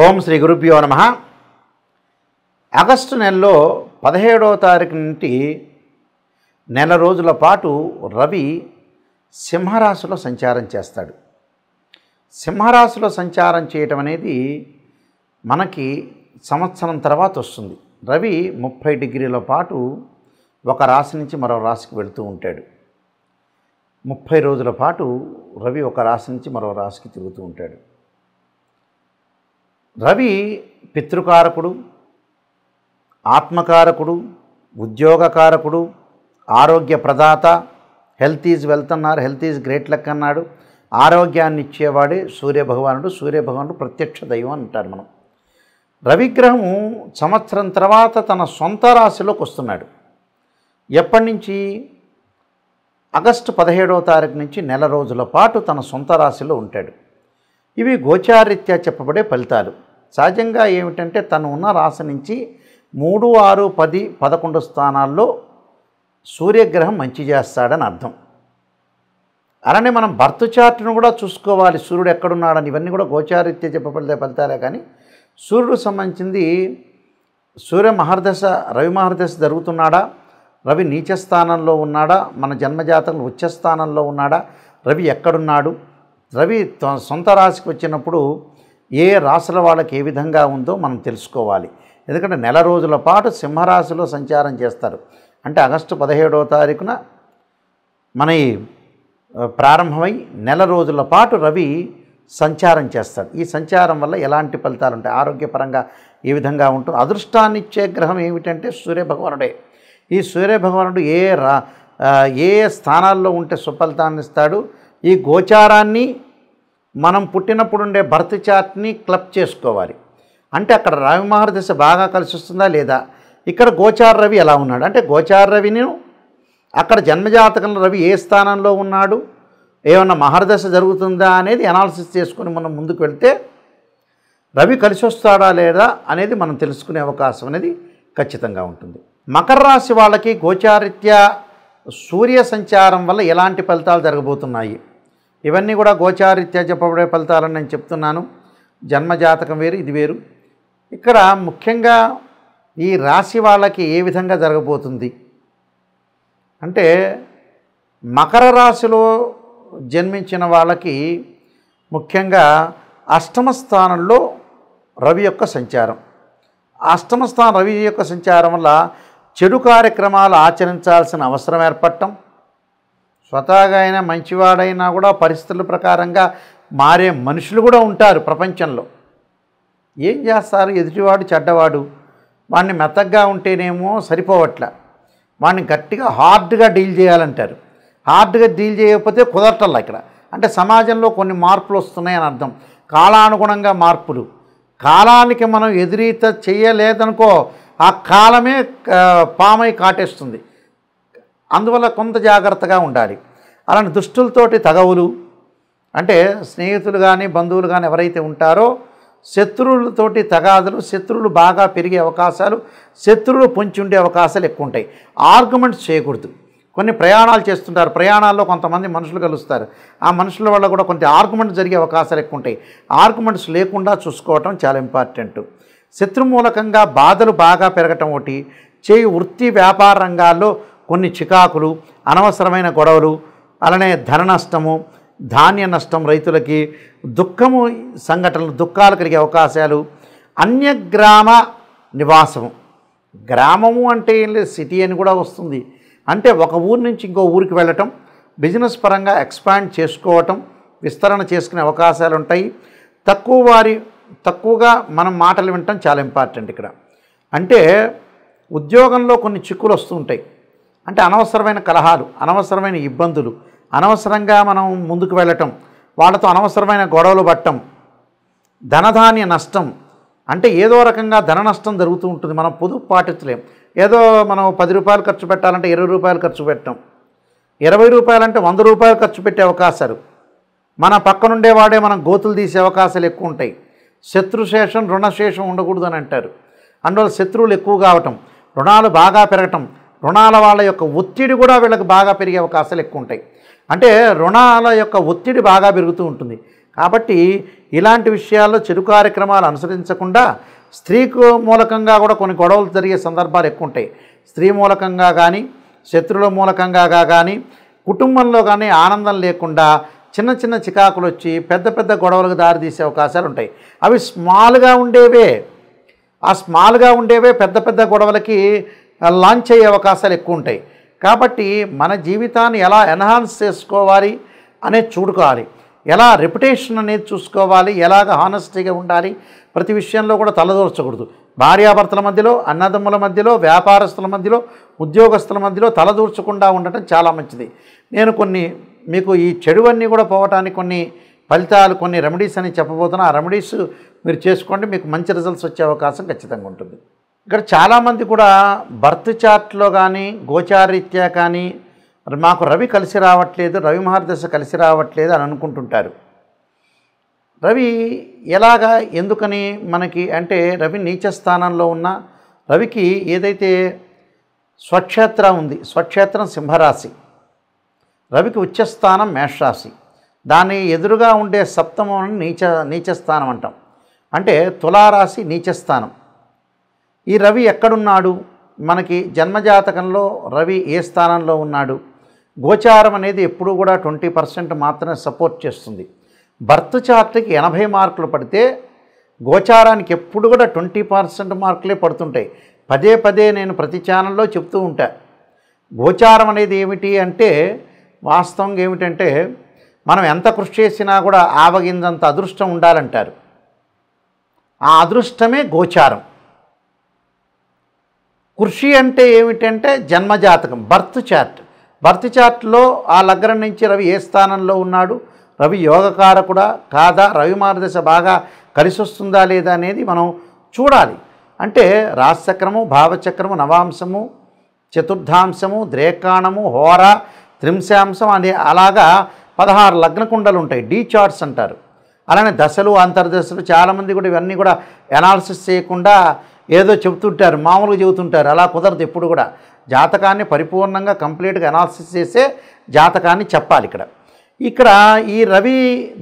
ఓం శ్రీ గురుభ్యో నమః. ఆగస్టు నెలలో 17వ తారీఖు నుండి నెల రోజుల పాటు రవి సింహరాశిలో సంచారం చేస్తాడు. సింహరాశిలో సంచారం చేయటం అనేది మనకి సంవత్సరం తర్వాత వస్తుంది. రవి 30 డిగ్రీల పాటు ఒక రాశి నుంచి మరో రాశికి వెళుతూ ఉంటాడు. 30 రోజుల పాటు రవి ఒక రాశి నుంచి మరో రాశికి తిరుగుతూ ఉంటాడు. రవి పితృకారకుడు, ఆత్మకారకుడు, ఉద్యోగకారకుడు, ఆరోగ్య ప్రదాత. హెల్త్ ఈజ్ వెల్త్ అన్నారు, హెల్త్ ఈజ్ గ్రేట్ లక్ అన్నాడు. ఆరోగ్యాన్ని ఇచ్చేవాడే సూర్యభగవానుడు. సూర్యభగవానుడు ప్రత్యక్ష దైవం అంటారు మనం. రవిగ్రహం సంవత్సరం తర్వాత తన సొంత రాశిలోకి వస్తున్నాడు. ఎప్పటి నుంచి? ఆగస్టు 17వ తారీఖు నుంచి నెల రోజుల పాటు తన సొంత రాశిలో ఉంటాడు. ఇవి గోచారీత్యా చెప్పబడే ఫలితాలు. సహజంగా ఏమిటంటే తను ఉన్న రాశి నుంచి 3, 6, 10, 11 స్థానాల్లో సూర్యగ్రహం మంచి చేస్తాడని అర్థం. అలానే మనం బర్త్ చార్ట్ను కూడా చూసుకోవాలి. సూర్యుడు ఎక్కడున్నాడని. ఇవన్నీ కూడా గోచారీత్యా చెప్పబడే ఫలితాలే. కానీ సూర్యుడు సంబంధించింది సూర్య మహర్దశ, రవి మహర్దశ జరుగుతున్నాడా, రవి నీచ స్థానంలో ఉన్నాడా, మన జన్మజాతకంలో ఉచ్చ స్థానంలో ఉన్నాడా, రవి ఎక్కడున్నాడు, రవి సొంత రాశికి వచ్చినప్పుడు ఏ రాశుల వాళ్ళకి ఏ విధంగా ఉందో మనం తెలుసుకోవాలి. ఎందుకంటే నెల రోజుల పాటు సింహరాశిలో సంచారం చేస్తారు. అంటే ఆగస్టు 17వ తారీఖున మన ప్రారంభమై నెల రోజుల పాటు రవి సంచారం చేస్తాడు. ఈ సంచారం వల్ల ఎలాంటి ఫలితాలు ఉంటాయి, ఆరోగ్యపరంగా ఏ విధంగా ఉంటుంది? అదృష్టాన్ని ఇచ్చే గ్రహం ఏమిటంటే సూర్యభగవానుడే. ఈ సూర్యభగవానుడు ఏ స్థానాల్లో ఉంటే సుఫలితాన్ని ఇస్తాడు? ఈ గోచారాన్ని మనం పుట్టినప్పుడు ఉండే బర్త్ చార్ట్ని క్లబ్ చేసుకోవాలి. అంటే అక్కడ రవి మహర్దశ బాగా కలిసి వస్తుందా లేదా, ఇక్కడ గోచార రవి ఎలా ఉన్నాడు అంటే గోచార రవిని అక్కడ జన్మజాతకంలో రవి ఏ స్థానంలో ఉన్నాడు, ఏమన్నా మహర్దశ జరుగుతుందా అనేది అనాలిసిస్ చేసుకొని మనం ముందుకు వెళ్తే రవి కలిసి వస్తాడా లేదా అనేది మనం తెలుసుకునే అవకాశం అనేది ఖచ్చితంగా ఉంటుంది. మకర రాశి వాళ్ళకి గోచారీత్యా సూర్య సంచారం వల్ల ఎలాంటి ఫలితాలు జరగబోతున్నాయి, ఇవన్నీ కూడా గోచారీత్యా చెప్పబడే ఫలితాలని నేను చెప్తున్నాను. జన్మజాతకం వేరు, ఇది వేరు. ఇక్కడ ముఖ్యంగా ఈ రాశి వాళ్ళకి ఏ విధంగా జరగబోతుంది అంటే మకర రాశిలో జన్మించిన వాళ్ళకి ముఖ్యంగా అష్టమ స్థానంలో రవి యొక్క సంచారం. అష్టమ స్థానం రవి యొక్క సంచారం వల్ల చెడు కార్యక్రమాలు ఆచరించాల్సిన అవసరం ఏర్పడటం, స్వతహాగా అయినా మంచివాడైనా కూడా పరిస్థితుల ప్రకారంగా మారే మనుషులు కూడా ఉంటారు ప్రపంచంలో. ఏం చేస్తారు? ఎదుటివాడు చెడ్డవాడు, వాడిని మెత్తగా ఉంటేనేమో సరిపోవట్ల, వాడిని గట్టిగా హార్డ్గా డీల్ చేయాలంటారు. హార్డ్గా డీల్ చేయకపోతే కుదరటల్లా. ఇక్కడ అంటే సమాజంలో కొన్ని మార్పులు వస్తున్నాయని అర్థం. కాలానుగుణంగా మార్పులు. కాలానికి మనం ఎదురీత చేయలేదనుకో ఆ కాలమే పామై కాటేస్తుంది. అందువల్ల కొంత జాగ్రత్తగా ఉండాలి. అలాంటి దుష్టులతోటి తగవులు అంటే స్నేహితులు కానీ బంధువులు కానీ ఎవరైతే ఉంటారో శత్రువులతోటి తగాదులు, శత్రువులు బాగా పెరిగే అవకాశాలు, శత్రువులు పొంచి ఉండే అవకాశాలు ఎక్కువ ఉంటాయి. ఆర్గ్యుమెంట్స్ చేయకూడదు. కొన్ని ప్రయాణాలు చేస్తుంటారు, ప్రయాణాల్లో కొంతమంది మనుషులు కలుస్తారు. ఆ మనుషుల వల్ల కూడా కొంత ఆర్గ్యుమెంట్స్ జరిగే అవకాశాలు ఎక్కువ ఉంటాయి. ఆర్గ్యుమెంట్స్ లేకుండా చూసుకోవటం చాలా ఇంపార్టెంట్. శత్రుమూలకంగా బాధలు బాగా పెరగటం ఒకటి. వృత్తి వ్యాపార రంగాల్లో కొన్ని చికాకులు, అనవసరమైన గొడవలు, అలానే ధన నష్టము, ధాన్య నష్టం, రైతులకి దుఃఖము సంఘటనలు, దుఃఖాలు కలిగే అవకాశాలు. అన్యగ్రామ నివాసము. గ్రామము అంటే ఏం లేదు, సిటీ అని కూడా వస్తుంది. అంటే ఒక ఊరు నుంచి ఇంకో ఊరికి వెళ్ళటం, బిజినెస్ పరంగా ఎక్స్పాండ్ చేసుకోవటం, విస్తరణ చేసుకునే అవకాశాలు ఉంటాయి. తక్కువగా మనం మాటలు వినటం చాలా ఇంపార్టెంట్ ఇక్కడ. అంటే ఉద్యోగంలో కొన్ని చిక్కులు వస్తూ ఉంటాయి. అంటే అనవసరమైన కలహాలు, అనవసరమైన ఇబ్బందులు, అనవసరంగా మనం ముందుకు వెళ్ళటం, వాళ్ళతో అనవసరమైన గొడవలు పట్టడం, ధనధాన్య నష్టం. అంటే ఏదో రకంగా ధన నష్టం జరుగుతూ ఉంటుంది. మనం పొదుపు పాటించలేం. ఏదో మనం 10 రూపాయలు ఖర్చు పెట్టాలంటే 20 రూపాయలు ఖర్చు పెట్టడం, 20 రూపాయలు అంటే 100 రూపాయలు ఖర్చు పెట్టే అవకాశాలు. మన పక్కనుండేవాడే మనం గోతులు తీసే అవకాశాలు ఎక్కువ ఉంటాయి. శత్రుశేషం రుణశేషం ఉండకూడదు అని అంటారు. అందువల్ల శత్రువులు ఎక్కువ కావటం, రుణాలు బాగా పెరగటం, రుణాల వాళ్ళ యొక్క ఒత్తిడి కూడా వీళ్ళకి బాగా పెరిగే అవకాశాలు ఎక్కువ ఉంటాయి. అంటే రుణాల యొక్క ఒత్తిడి బాగా పెరుగుతూ ఉంటుంది. కాబట్టి ఇలాంటి విషయాల్లో చెడు కార్యక్రమాలు అనుసరించకుండా స్త్రీకు మూలకంగా కూడా కొన్ని గొడవలు జరిగే సందర్భాలు ఎక్కువ ఉంటాయి. స్త్రీ మూలకంగా కానీ శత్రువుల మూలకంగా కానీ కుటుంబంలో కానీ ఆనందం లేకుండా చిన్న చిన్న చికాకులు వచ్చి పెద్ద పెద్ద గొడవలకు దారితీసే అవకాశాలు ఉంటాయి. అవి స్మాల్గా ఉండేవే, ఆ స్మాల్గా ఉండేవే పెద్ద పెద్ద గొడవలకి లాంచ్ అయ్యే అవకాశాలు ఎక్కువ ఉంటాయి. కాబట్టి మన జీవితాన్ని ఎలా ఎన్హాన్స్ చేసుకోవాలి అనేది చూడుకోవాలి, ఎలా రెప్యుటేషన్ అనేది చూసుకోవాలి, ఎలాగ హానెస్టీగా ఉండాలి, ప్రతి విషయంలో కూడా తలదూర్చకూడదు. భార్యాభర్తల మధ్యలో, అన్నదమ్ముల మధ్యలో, వ్యాపారస్తుల మధ్యలో, ఉద్యోగస్తుల మధ్యలో తలదూర్చకుండా ఉండటం చాలా మంచిది. నేను మీకు ఈ చెడువన్నీ కూడా పోవటానికి కొన్ని ఫలితాలు, కొన్ని రెమెడీస్ అని చెప్పబోతున్నా. ఆ రెమెడీస్ మీరు చేసుకోండి, మీకు మంచి రిజల్ట్స్ వచ్చే అవకాశం ఖచ్చితంగా ఉంటుంది. ఇక్కడ చాలామంది కూడా బర్త్ చార్ట్లో కానీ గోచారీత్యా కానీ మాకు రవి కలిసి రావట్లేదు, రవి మహర్దశ కలిసి రావట్లేదు అని అనుకుంటుంటారు. రవి ఎలాగా ఎందుకని మనకి అంటే రవి నీచ స్థానంలో ఉన్న రవికి ఏదైతే స్వక్షేత్రం ఉంది, స్వక్షేత్రం సింహరాశి, రవికి ఉచ్చస్థానం మేషరాశి, దాని ఎదురుగా ఉండే సప్తమం నీచస్థానం అంటాం, అంటే తులారాశి నీచస్థానం. ఈ రవి ఎక్కడున్నాడు, మనకి జన్మజాతకంలో రవి ఏ స్థానంలో ఉన్నాడు, గోచారం అనేది ఎప్పుడూ కూడా 20% మాత్రమే సపోర్ట్ చేస్తుంది. బర్త్ చార్ట్కి 80 మార్కులు పడితే గోచారానికి ఎప్పుడు కూడా 20% మార్కులే పడుతుంటాయి. పదే పదే నేను ప్రతి ఛానల్లో చెప్తూ ఉంటా. గోచారం అనేది ఏమిటి అంటే వాస్తవంగా ఏమిటంటే మనం ఎంత కృషి చేసినా కూడా ఆవగిందంత అదృష్టం ఉండాలంటారు. ఆ అదృష్టమే గోచారం. కృషి అంటే ఏమిటంటే జన్మజాతకం, బర్త్ చార్ట్లో ఆ లగ్నం నుంచి రవి ఏ స్థానంలో ఉన్నాడు, రవి యోగకారకుడా కాదా, రవి మార్గదశ బాగా కలిసి వస్తుందా లేదా అనేది మనం చూడాలి. అంటే రాశిచక్రము, భావచక్రము, నవాంశము, చతుర్థాంశము, ద్రేకాణము, హోర, త్రింశాంశం అనే అలాగా 16 లగ్న కుండలు ఉంటాయి, డీ చార్ట్స్ అంటారు. అలానే దశలు, అంతర్దశలు, చాలామంది కూడా ఇవన్నీ కూడా అనాలిసిస్ చేయకుండా ఏదో చెబుతుంటారు, మామూలుగా చెబుతుంటారు. అలా కుదరదు. ఎప్పుడు కూడా జాతకాన్ని పరిపూర్ణంగా కంప్లీట్గా అనాలిసిస్ చేసే జాతకాన్ని చెప్పాలి. ఇక్కడ ఈ రవి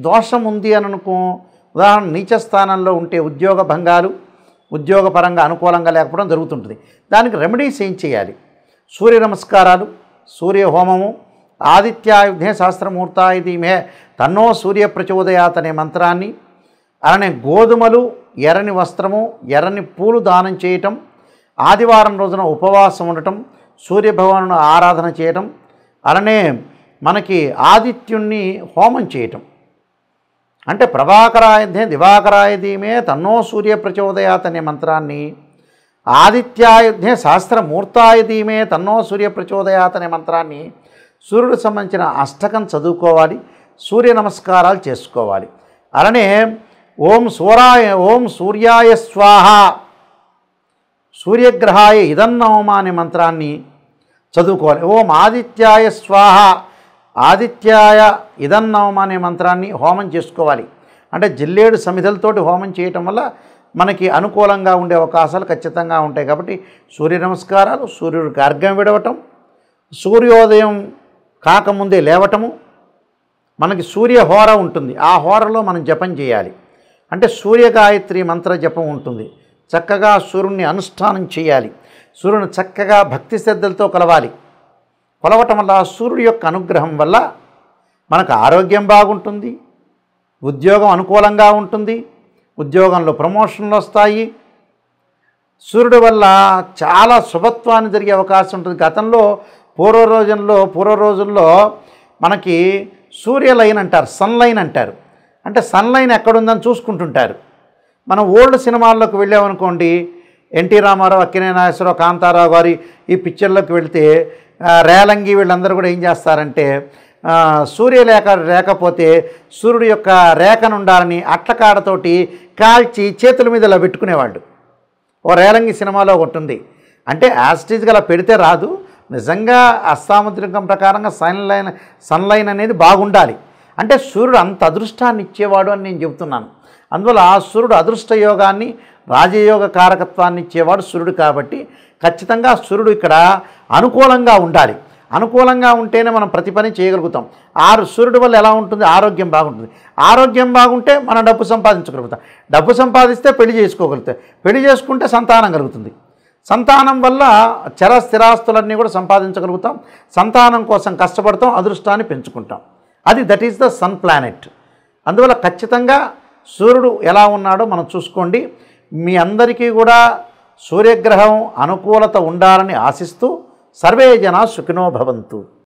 దోషం ఉంది అని ఉదాహరణ నీచ స్థానంలో ఉంటే ఉద్యోగ భంగాలు, ఉద్యోగపరంగా అనుకూలంగా లేకపోవడం జరుగుతుంటుంది. దానికి రెమెడీస్ ఏం చేయాలి? సూర్య నమస్కారాలు, సూర్య హోమము, ఆదిత్యాయుధే శాస్త్రమూర్తాయ ధీమహి తన్నో సూర్య ప్రచోదయాత్ అనే మంత్రాన్ని, అలానే గోధుమలు, ఎర్రని వస్త్రము, ఎర్రని పూలు దానం చేయటం, ఆదివారం రోజున ఉపవాసం ఉండటం, సూర్యభగవాను ఆరాధన చేయటం, అలానే మనకి ఆదిత్యుణ్ణి హోమం చేయటం. అంటే ప్రభాకరాయుధే దివాకరాయ ధీమే తన్నో సూర్య ప్రచోదయాత్ అనే మంత్రాన్ని, ఆదిత్యాయుధే శాస్త్రమూర్తాయ ధీమే తన్నో సూర్య ప్రచోదయాత్ అనే మంత్రాన్ని సూర్యుడికి సంబంధించిన అష్టకం చదువుకోవాలి, సూర్య నమస్కారాలు చేసుకోవాలి. అలానే ఓం సూర్యాయ స్వాహ, సూర్యగ్రహాయ ఇదన్నవమ అనే మంత్రాన్ని చదువుకోవాలి. ఓం ఆదిత్యాయ స్వాహ, ఆదిత్యాయ ఇదన్నవమ అనే మంత్రాన్ని హోమం చేసుకోవాలి. అంటే జిల్లేడు సమిధలతోటి హోమం చేయటం వల్ల మనకి అనుకూలంగా ఉండే అవకాశాలు ఖచ్చితంగా ఉంటాయి. కాబట్టి సూర్య నమస్కారాలు, సూర్యుడికి అర్ఘ్యం విడవటం, సూర్యోదయం కాకముందే లేవటము, మనకి సూర్య హోర ఉంటుంది, ఆ హోరలో మనం జపం చేయాలి. అంటే సూర్యగాయత్రి మంత్ర జపం ఉంటుంది. చక్కగా సూర్యుని అనుష్ఠానం చేయాలి, సూర్యుని చక్కగా భక్తి శ్రద్ధలతో కొలవటం వల్ల సూర్యుడి యొక్క అనుగ్రహం వల్ల మనకు ఆరోగ్యం బాగుంటుంది, ఉద్యోగం అనుకూలంగా ఉంటుంది, ఉద్యోగంలో ప్రమోషన్లు వస్తాయి. సూర్యుడి వల్ల చాలా శుభత్వాన్ని జరిగే అవకాశం ఉంటుంది. గతంలో పూర్వ రోజుల్లో మనకి సూర్యలైన్ అంటారు, సన్లైన్ అంటారు. అంటే సన్లైన్ ఎక్కడుందని చూసుకుంటుంటారు. మనం ఓల్డ్ సినిమాల్లోకి వెళ్ళామనుకోండి, ఎన్టీ రామారావు, అక్కినేని నాగేశ్వరరావు, కాంతారావు గారి ఈ పిక్చర్లోకి వెళితే రేలంగి వీళ్ళందరూ కూడా ఏం చేస్తారంటే సూర్యరేఖ లేకపోతే సూర్యుడి యొక్క రేఖను ఉండాలని అట్లకాడతోటి కాల్చి చేతుల మీద ఇలా పెట్టుకునేవాళ్ళు. ఓ రేలంగి సినిమాలో ఒకటి ఉంది. అంటే యాస్టీజ్గా అలా పెడితే రాదు, నిజంగా అస్తాముద్రికం ప్రకారంగా సన్లైన్ అనేది బాగుండాలి. అంటే సూర్యుడు అంత అదృష్టాన్ని ఇచ్చేవాడు అని నేను చెబుతున్నాను. అందువల్ల ఆ సూర్యుడు అదృష్ట యోగాన్ని, రాజయోగ కారకత్వాన్ని ఇచ్చేవాడు సూర్యుడు. కాబట్టి ఖచ్చితంగా సూర్యుడు ఇక్కడ అనుకూలంగా ఉండాలి. అనుకూలంగా ఉంటేనే మనం ప్రతి పని చేయగలుగుతాం. సూర్యుడి వల్ల ఎలా ఉంటుంది? ఆరోగ్యం బాగుంటుంది. ఆరోగ్యం బాగుంటే మనం డబ్బు సంపాదించగలుగుతాం. డబ్బు సంపాదిస్తే పెళ్లి చేసుకోగలుగుతాం. పెళ్లి చేసుకుంటే సంతానం కలుగుతుంది. సంతానం వల్ల స్థిరాస్తులన్నీ కూడా సంపాదించగలుగుతాం. సంతానం కోసం కష్టపడతాం, అదృష్టాన్ని పెంచుకుంటాం. That is the sun planet. అందువల్ల ఖచ్చితంగా సూర్యుడు ఎలా ఉన్నాడో మనం చూసుకోండి. మీ అందరికీ కూడా సూర్యగ్రహం అనుకూలత ఉండాలని ఆశిస్తూ సర్వే జనా సుఖినో భవంతు.